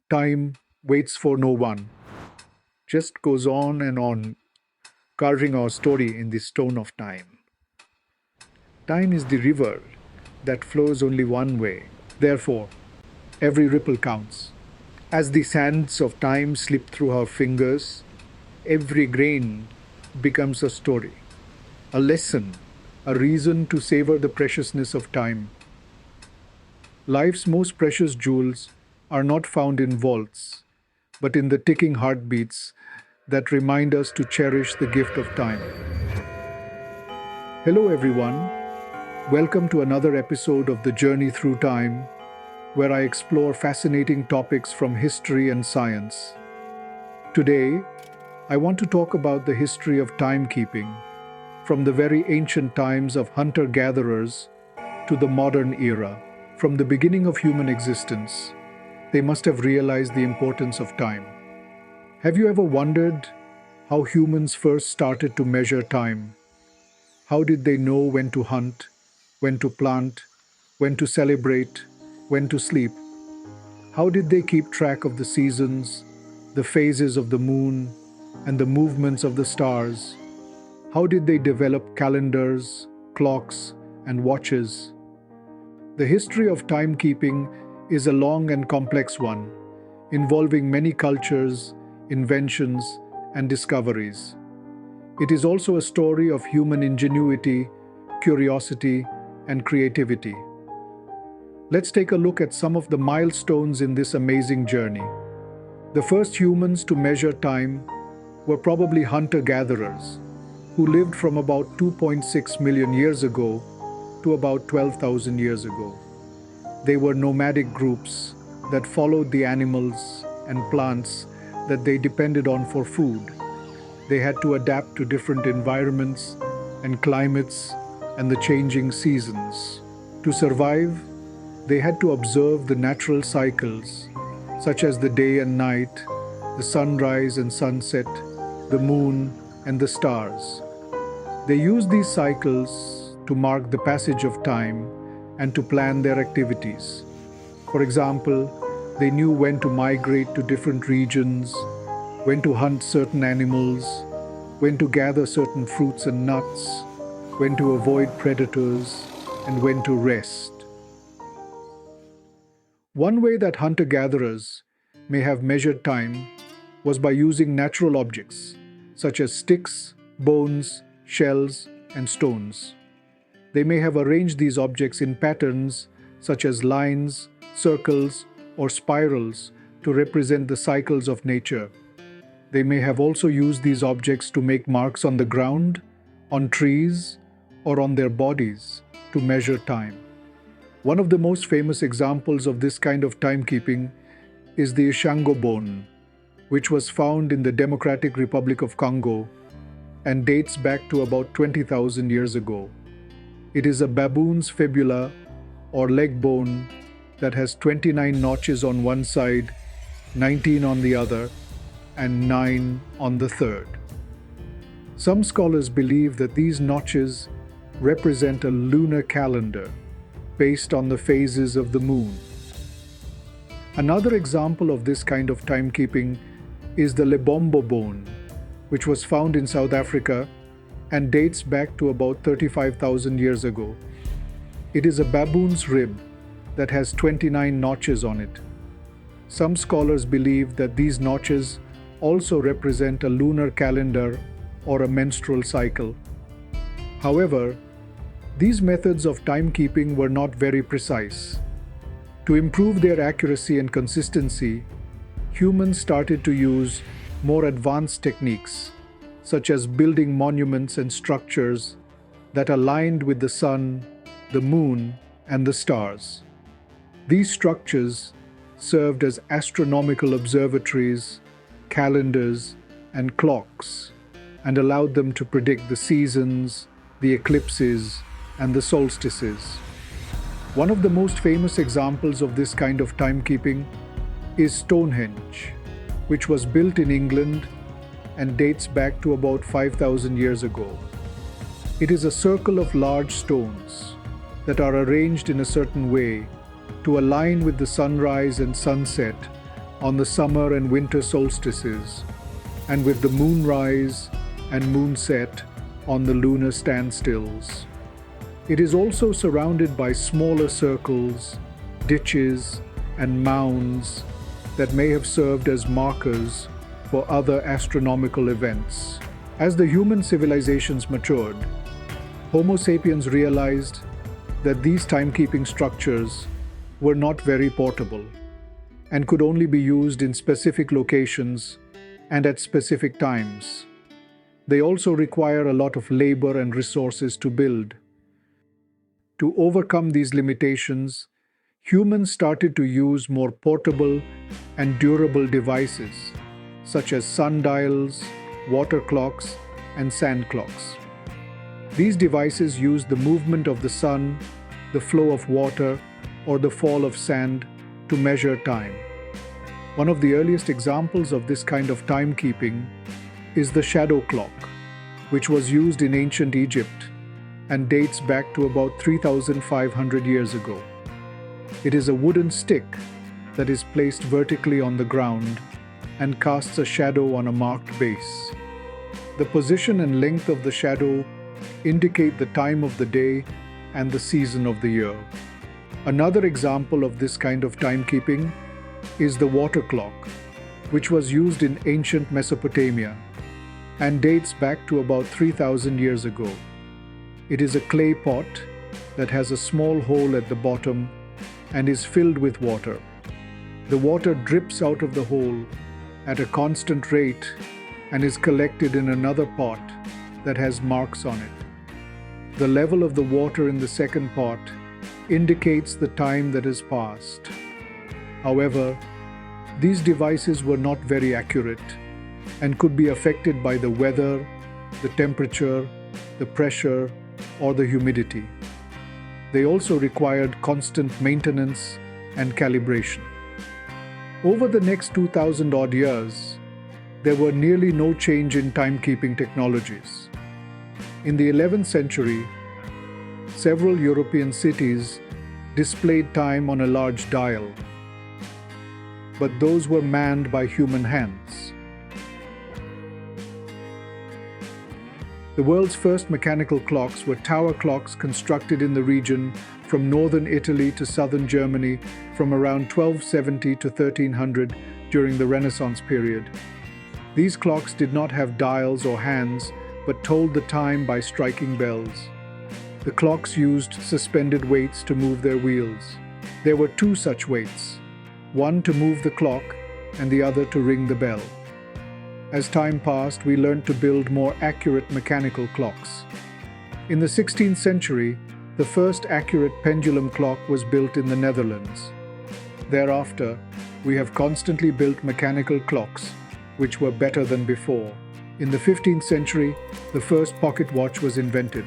Time waits for no one, just goes on and on, carving our story in the stone of time. Time is the river that flows only one way. Therefore, every ripple counts. As the sands of time slip through our fingers, every grain becomes a story, a lesson, a reason to savor the preciousness of time. Life's most precious jewels are not found in vaults, but in the ticking heartbeats that remind us to cherish the gift of time. Hello, everyone. Welcome to another episode of The Journey Through Time, where I explore fascinating topics from history and science. Today, I want to talk about the history of timekeeping, from the very ancient times of hunter-gatherers to the modern era. From the beginning of human existence, they must have realized the importance of time. Have you ever wondered how humans first started to measure time? How did they know when to hunt, when to plant, when to celebrate, when to sleep? How did they keep track of the seasons, the phases of the moon, and the movements of the stars? How did they develop calendars, clocks, and watches? The history of timekeeping is a long and complex one, involving many cultures, inventions, and discoveries. It is also a story of human ingenuity, curiosity, and creativity. Let's take a look at some of the milestones in this amazing journey. The first humans to measure time were probably hunter-gatherers, who lived from about 2.6 million years ago to about 12,000 years ago. They were nomadic groups that followed the animals and plants that they depended on for food. They had to adapt to different environments and climates and the changing seasons. To survive, they had to observe the natural cycles, such as the day and night, the sunrise and sunset, the moon and the stars. They used these cycles to mark the passage of time and to plan their activities. For example, they knew when to migrate to different regions, when to hunt certain animals, when to gather certain fruits and nuts, when to avoid predators, and when to rest. One way that hunter-gatherers may have measured time was by using natural objects, such as sticks, bones, shells, and stones. They may have arranged these objects in patterns such as lines, circles, or spirals to represent the cycles of nature. They may have also used these objects to make marks on the ground, on trees, or on their bodies to measure time. One of the most famous examples of this kind of timekeeping is the Ishango bone, which was found in the Democratic Republic of Congo and dates back to about 20,000 years ago. It is a baboon's fibula or leg bone that has 29 notches on one side, 19 on the other, and 9 on the third. Some scholars believe that these notches represent a lunar calendar based on the phases of the moon. Another example of this kind of timekeeping is the Lebombo bone, which was found in South Africa and dates back to about 35,000 years ago. It is a baboon's rib that has 29 notches on it. Some scholars believe that these notches also represent a lunar calendar or a menstrual cycle. However, these methods of timekeeping were not very precise. To improve their accuracy and consistency, humans started to use more advanced techniques, such as building monuments and structures that aligned with the sun, the moon, and the stars. These structures served as astronomical observatories, calendars, and clocks, and allowed them to predict the seasons, the eclipses, and the solstices. One of the most famous examples of this kind of timekeeping is Stonehenge, which was built in England and dates back to about 5,000 years ago. It is a circle of large stones that are arranged in a certain way to align with the sunrise and sunset on the summer and winter solstices, and with the moonrise and moonset on the lunar standstills. It is also surrounded by smaller circles, ditches, and mounds that may have served as markers for other astronomical events. As the human civilizations matured, Homo sapiens realized that these timekeeping structures were not very portable and could only be used in specific locations and at specific times. They also require a lot of labor and resources to build. To overcome these limitations, humans started to use more portable and durable devices, such as sundials, water clocks, and sand clocks. These devices use the movement of the sun, the flow of water, or the fall of sand to measure time. One of the earliest examples of this kind of timekeeping is the shadow clock, which was used in ancient Egypt and dates back to about 3,500 years ago. It is a wooden stick that is placed vertically on the ground and casts a shadow on a marked base. The position and length of the shadow indicate the time of the day and the season of the year. Another example of this kind of timekeeping is the water clock, which was used in ancient Mesopotamia and dates back to about 3,000 years ago. It is a clay pot that has a small hole at the bottom and is filled with water. The water drips out of the hole at a constant rate and is collected in another pot that has marks on it. The level of the water in the second pot indicates the time that has passed. However, these devices were not very accurate and could be affected by the weather, the temperature, the pressure, or the humidity. They also required constant maintenance and calibration. Over the next 2,000 odd years, there were nearly no change in timekeeping technologies. In the 11th century, several European cities displayed time on a large dial, but those were manned by human hands. The world's first mechanical clocks were tower clocks constructed in the region from northern Italy to southern Germany from around 1270 to 1300 during the Renaissance period. These clocks did not have dials or hands, but told the time by striking bells. The clocks used suspended weights to move their wheels. There were two such weights, one to move the clock and the other to ring the bell. As time passed, we learned to build more accurate mechanical clocks. In the 16th century, the first accurate pendulum clock was built in the Netherlands. Thereafter, we have constantly built mechanical clocks, which were better than before. In the 15th century, the first pocket watch was invented.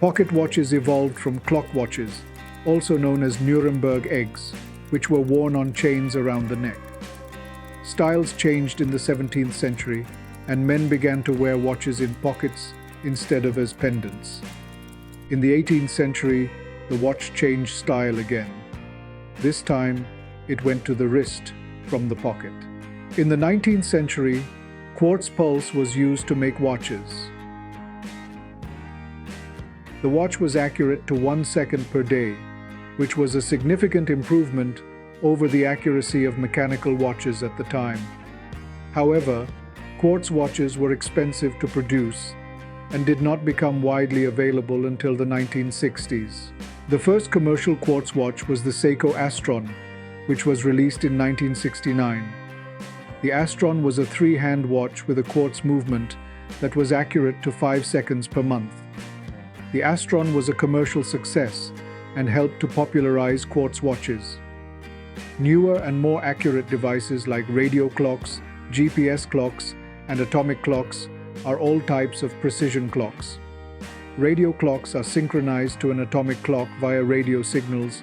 Pocket watches evolved from clock watches, also known as Nuremberg eggs, which were worn on chains around the neck. Styles changed in the 17th century, and men began to wear watches in pockets instead of as pendants. In the 18th century, the watch changed style again. This time, it went to the wrist from the pocket. In the 19th century, quartz pulse was used to make watches. The watch was accurate to 1 second per day, which was a significant improvement over the accuracy of mechanical watches at the time. However, quartz watches were expensive to produce and did not become widely available until the 1960s. The first commercial quartz watch was the Seiko Astron, which was released in 1969. The Astron was a three-hand watch with a quartz movement that was accurate to 5 seconds per month. The Astron was a commercial success and helped to popularize quartz watches. Newer and more accurate devices like radio clocks, GPS clocks, and atomic clocks are all types of precision clocks. Radio clocks are synchronized to an atomic clock via radio signals,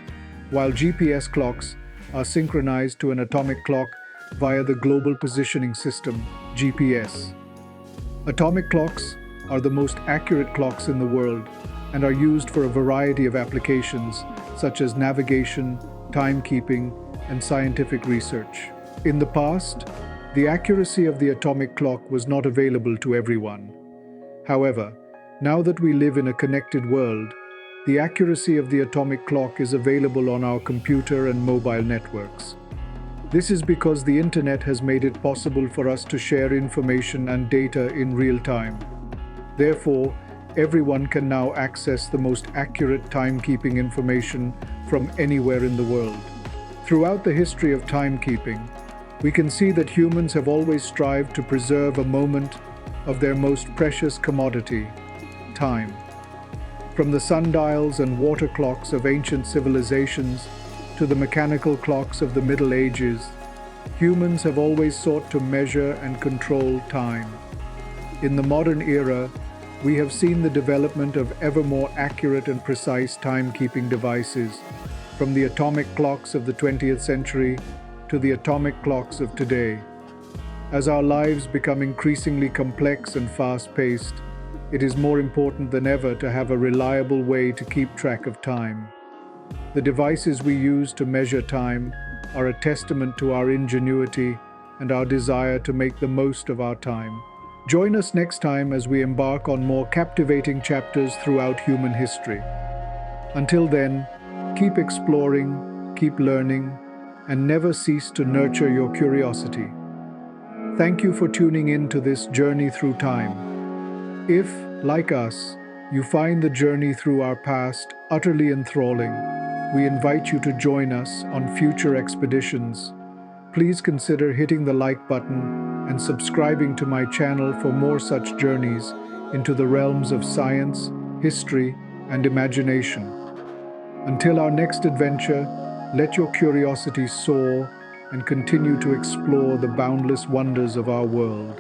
while GPS clocks are synchronized to an atomic clock via the Global Positioning System, GPS. Atomic clocks are the most accurate clocks in the world and are used for a variety of applications such as navigation, timekeeping, and scientific research. In the past, the accuracy of the atomic clock was not available to everyone. However, now that we live in a connected world, the accuracy of the atomic clock is available on our computer and mobile networks. This is because the internet has made it possible for us to share information and data in real time. Therefore, everyone can now access the most accurate timekeeping information from anywhere in the world. Throughout the history of timekeeping, we can see that humans have always strived to preserve a moment of their most precious commodity, time. From the sundials and water clocks of ancient civilizations to the mechanical clocks of the Middle Ages, humans have always sought to measure and control time. In the modern era, we have seen the development of ever more accurate and precise timekeeping devices, from the atomic clocks of the 20th century to the atomic clocks of today. As our lives become increasingly complex and fast-paced, it is more important than ever to have a reliable way to keep track of time. The devices we use to measure time are a testament to our ingenuity and our desire to make the most of our time. Join us next time as we embark on more captivating chapters throughout human history. Until then, keep exploring, keep learning, and never cease to nurture your curiosity. Thank you for tuning in to this journey through time. If, like us, you find the journey through our past utterly enthralling, we invite you to join us on future expeditions. Please consider hitting the like button and subscribing to my channel for more such journeys into the realms of science, history, and imagination. Until our next adventure, let your curiosity soar and continue to explore the boundless wonders of our world.